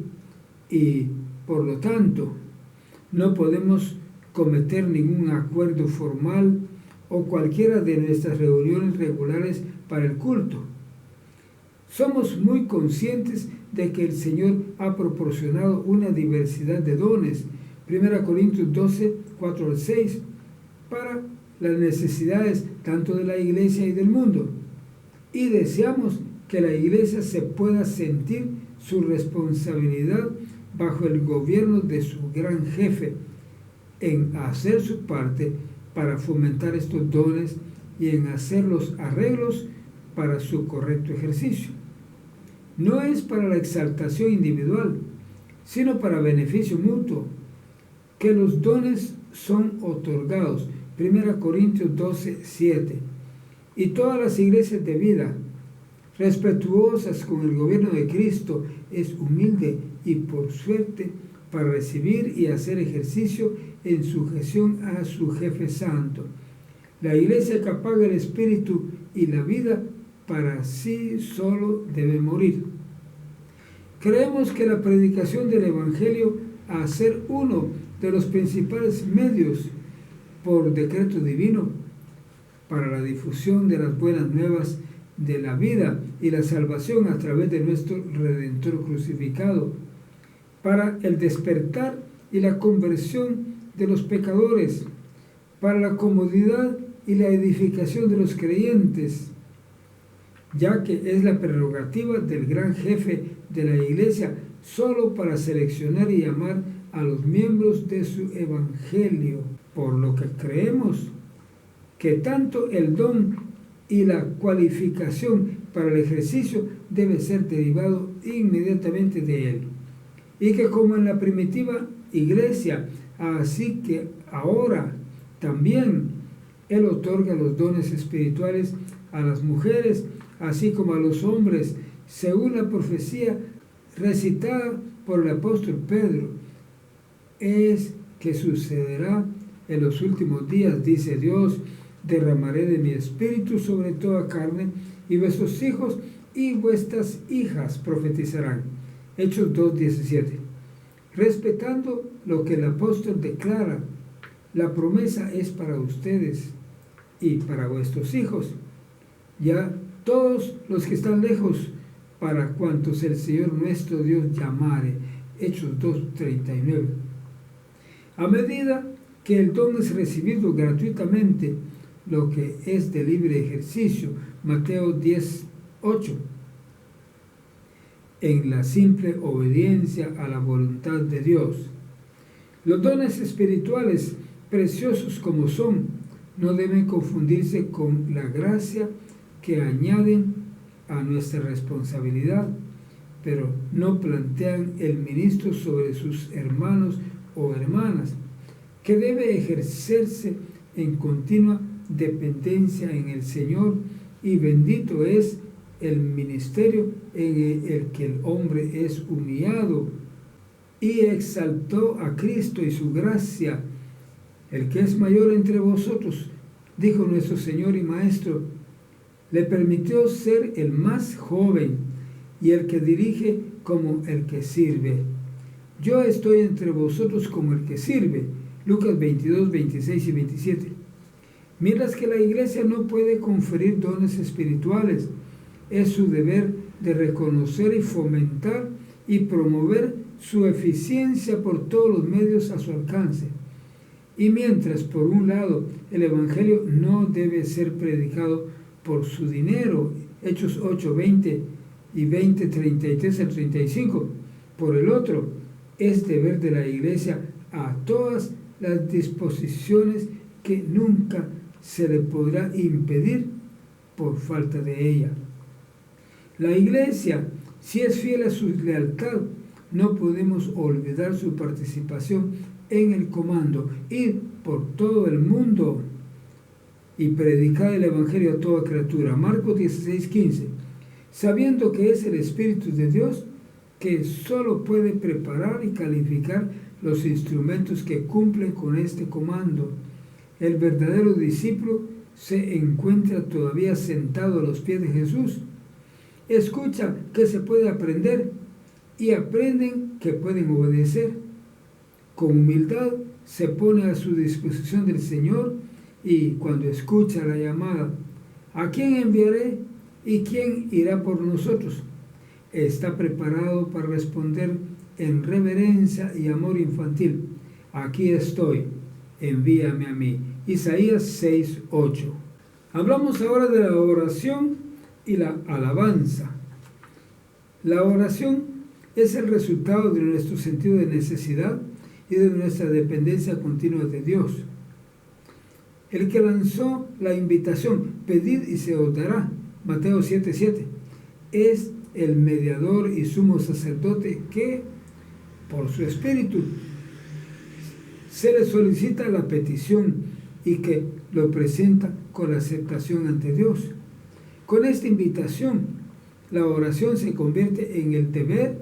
Y, por lo tanto, no podemos cometer ningún acuerdo formal o cualquiera de nuestras reuniones regulares para el culto. Somos muy conscientes de que el Señor ha proporcionado una diversidad de dones, 1 Corintios 12, 4-6, para las necesidades tanto de la iglesia y del mundo. Y deseamos que la iglesia se pueda sentir su responsabilidad bajo el gobierno de su gran jefe, en hacer su parte para fomentar estos dones y en hacer los arreglos para su correcto ejercicio. No es para la exaltación individual, sino para beneficio mutuo, que los dones son otorgados. 1 Corintios 12, 7. Y todas las iglesias de vida, respetuosas con el gobierno de Cristo, es humilde y por suerte para recibir y hacer ejercicio en sujeción a su jefe santo. La iglesia que apaga el espíritu y la vida para sí solo debe morir. Creemos que la predicación del Evangelio, a ser uno de los principales medios por decreto divino para la difusión de las buenas nuevas de la vida y la salvación a través de nuestro Redentor crucificado, para el despertar y la conversión de los pecadores, para la comodidad y la edificación de los creyentes, ya que es la prerrogativa del gran jefe de la iglesia solo para seleccionar y llamar a los miembros de su evangelio, por lo que creemos que tanto el don y la cualificación para el ejercicio debe ser derivado inmediatamente de él, y que como en la primitiva iglesia, así que ahora también él otorga los dones espirituales a las mujeres, así como a los hombres, según la profecía recitada por el apóstol Pedro. Es que sucederá en los últimos días, dice Dios, derramaré de mi espíritu sobre toda carne, y vuestros hijos y vuestras hijas profetizarán. Hechos 2:17. Respetando lo que el apóstol declara, la promesa es para ustedes y para vuestros hijos, ya todos los que están lejos, para cuantos el Señor nuestro Dios llamare. Hechos 2:39. A medida que el don es recibido gratuitamente, lo que es de libre ejercicio, Mateo 10:8, en la simple obediencia a la voluntad de Dios. Los dones espirituales, preciosos como son, no deben confundirse con la gracia que añaden a nuestra responsabilidad, pero no plantean el ministro sobre sus hermanos o hermanas, que debe ejercerse en continua dependencia en el Señor, y bendito es el ministerio en el que el hombre es humillado y exaltó a Cristo y su gracia. El que es mayor entre vosotros, dijo nuestro Señor y Maestro, le permitió ser el más joven, y el que dirige como el que sirve. Yo estoy entre vosotros como el que sirve. Lucas 22, 26 y 27. Mientras que la iglesia no puede conferir dones espirituales, es su deber de reconocer y fomentar y promover su eficiencia por todos los medios a su alcance. Y mientras, por un lado, el Evangelio no debe ser predicado por su dinero, Hechos 8, 20 y 20, 33 al 35, por el otro, es deber de la Iglesia a todas las disposiciones que nunca se le podrá impedir por falta de ella. La Iglesia, si es fiel a su lealtad, no podemos olvidar su participación en el comando, ir por todo el mundo y predicar el Evangelio a toda criatura. Marcos 16, 15. Sabiendo que es el Espíritu de Dios que solo puede preparar y calificar los instrumentos que cumplen con este comando. El verdadero discípulo se encuentra todavía sentado a los pies de Jesús. Escucha que se puede aprender y aprenden que pueden obedecer. Con humildad se pone a su disposición del Señor y cuando escucha la llamada, ¿a quién enviaré y quién irá por nosotros?, está preparado para responder en reverencia y amor infantil: aquí estoy, envíame a mí. Isaías 6, 8. Hablamos ahora de la oración y la alabanza. La oración es el resultado de nuestro sentido de necesidad y de nuestra dependencia continua de Dios. El que lanzó la invitación, pedid y se os dará, Mateo 7, 7, es el mediador y sumo sacerdote que, por su espíritu, se le solicita la petición y que lo presenta con la aceptación ante Dios. Con esta invitación, la oración se convierte en el deber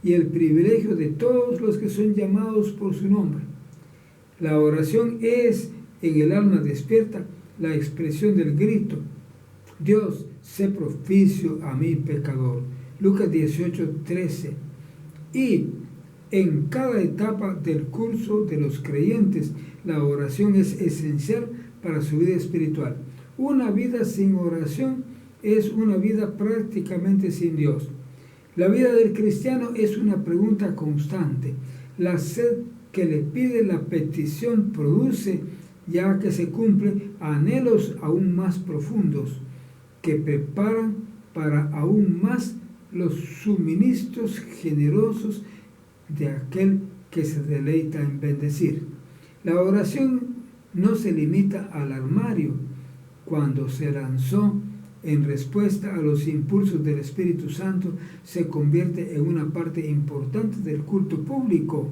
y el privilegio de todos los que son llamados por su nombre. La oración es, en el alma despierta, la expresión del grito: Dios, sé propicio a mi pecador. Lucas 18, 13. Y en cada etapa del curso de los creyentes, la oración es esencial para su vida espiritual. Una vida sin oración es una vida prácticamente sin Dios. La vida del cristiano es una pregunta constante. La sed que le pide la petición produce, ya que se cumple, anhelos aún más profundos que preparan para aún más los suministros generosos de aquel que se deleita en bendecir. La oración no se limita al armario. Cuando se lanzó en respuesta a los impulsos del Espíritu Santo, se convierte en una parte importante del culto público.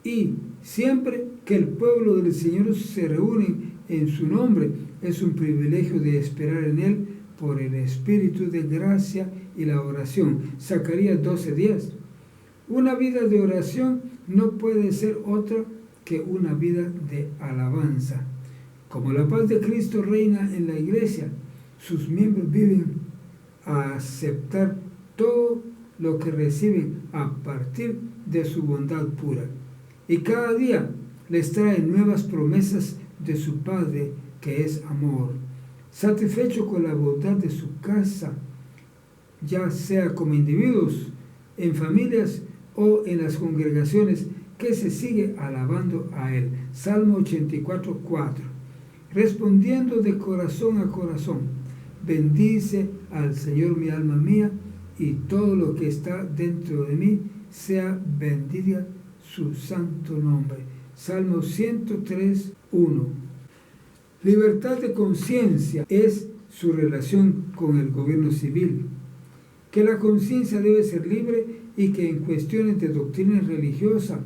Y siempre que el pueblo del Señor se reúne en su nombre, es un privilegio de esperar en Él por el Espíritu de gracia y la oración. Zacarías 12:10. Una vida de oración no puede ser otra que una vida de alabanza. Como la paz de Cristo reina en la iglesia, sus miembros viven a aceptar todo lo que reciben a partir de su bondad pura. Y cada día les trae nuevas promesas de su Padre, que es amor. Satisfecho con la bondad de su casa, ya sea como individuos, en familias o en las congregaciones, que se sigue alabando a Él. Salmo 84, 4. Respondiendo de corazón a corazón, bendice al Señor mi alma mía, y todo lo que está dentro de mí, sea bendita su santo nombre. Salmo 103, 1. Libertad de conciencia es su relación con el gobierno civil. Que la conciencia debe ser libre y que en cuestiones de doctrina religiosa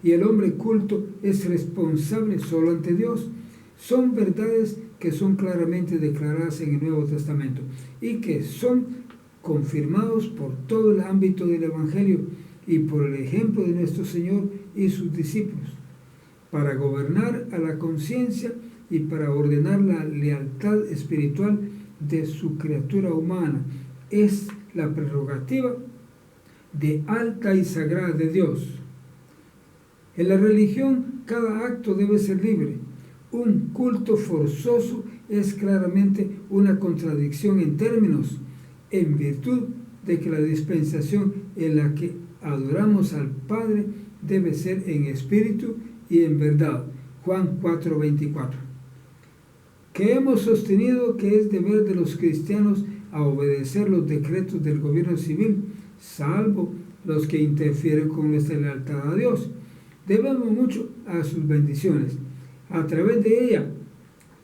y el hombre culto es responsable solo ante Dios, son verdades que son claramente declaradas en el Nuevo Testamento y que son confirmados por todo el ámbito del Evangelio y por el ejemplo de nuestro Señor y sus discípulos. Para gobernar a la conciencia y para ordenar la lealtad espiritual de su criatura humana es la prerrogativa de alta y sagrada de Dios. En la religión, cada acto debe ser libre. Un culto forzoso es claramente una contradicción en términos, en virtud de que la dispensación en la que adoramos al Padre debe ser en espíritu y en verdad. Juan 4:24. Que hemos sostenido que es deber de los cristianos a obedecer los decretos del gobierno civil, salvo los que interfieren con nuestra lealtad a Dios. Debemos mucho a sus bendiciones. A través de ella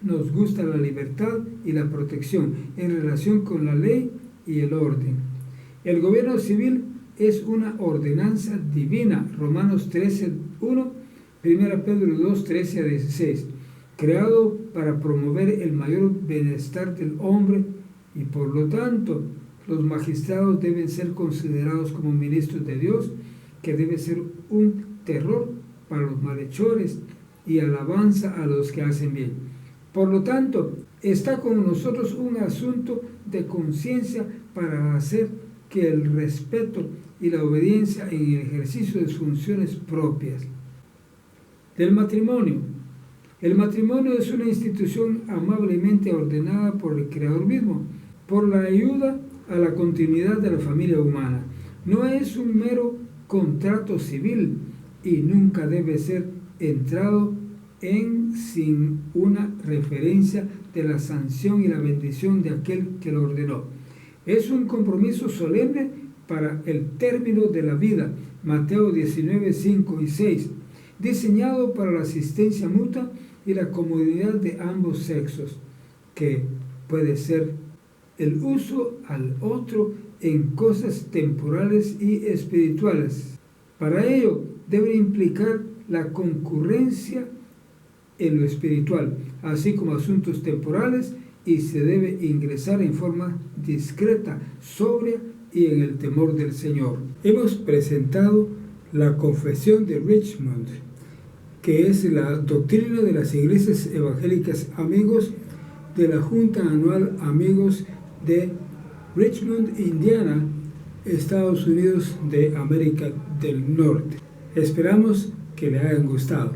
nos gusta la libertad y la protección en relación con la ley y el orden. El gobierno civil es una ordenanza divina, Romanos 13:1, 1 Pedro 2:13-16, creado para promover el mayor bienestar del hombre y por lo tanto los magistrados deben ser considerados como ministros de Dios, que debe ser un terror para los malhechores y alabanza a los que hacen bien. Por lo tanto, está con nosotros un asunto de conciencia para hacer que el respeto y la obediencia en el ejercicio de sus funciones propias. Del matrimonio. El matrimonio es una institución amablemente ordenada por el Creador mismo, por la ayuda a la continuidad de la familia humana. No es un mero contrato civil y nunca debe ser entrado en sin una referencia de la sanción y la bendición de aquel que lo ordenó. Es un compromiso solemne para el término de la vida, Mateo 19:5 y 6, diseñado para la asistencia mutua y la comodidad de ambos sexos, que puede ser el uso al otro en cosas temporales y espirituales. Para ello debe implicar la concurrencia en lo espiritual, así como asuntos temporales, y se debe ingresar en forma discreta, sobria y en el temor del Señor. Hemos presentado la Confesión de Richmond, que es la doctrina de las iglesias evangélicas amigos de la Junta Anual Amigos de Richmond, Indiana, Estados Unidos de América del Norte. Esperamos que le hayan gustado.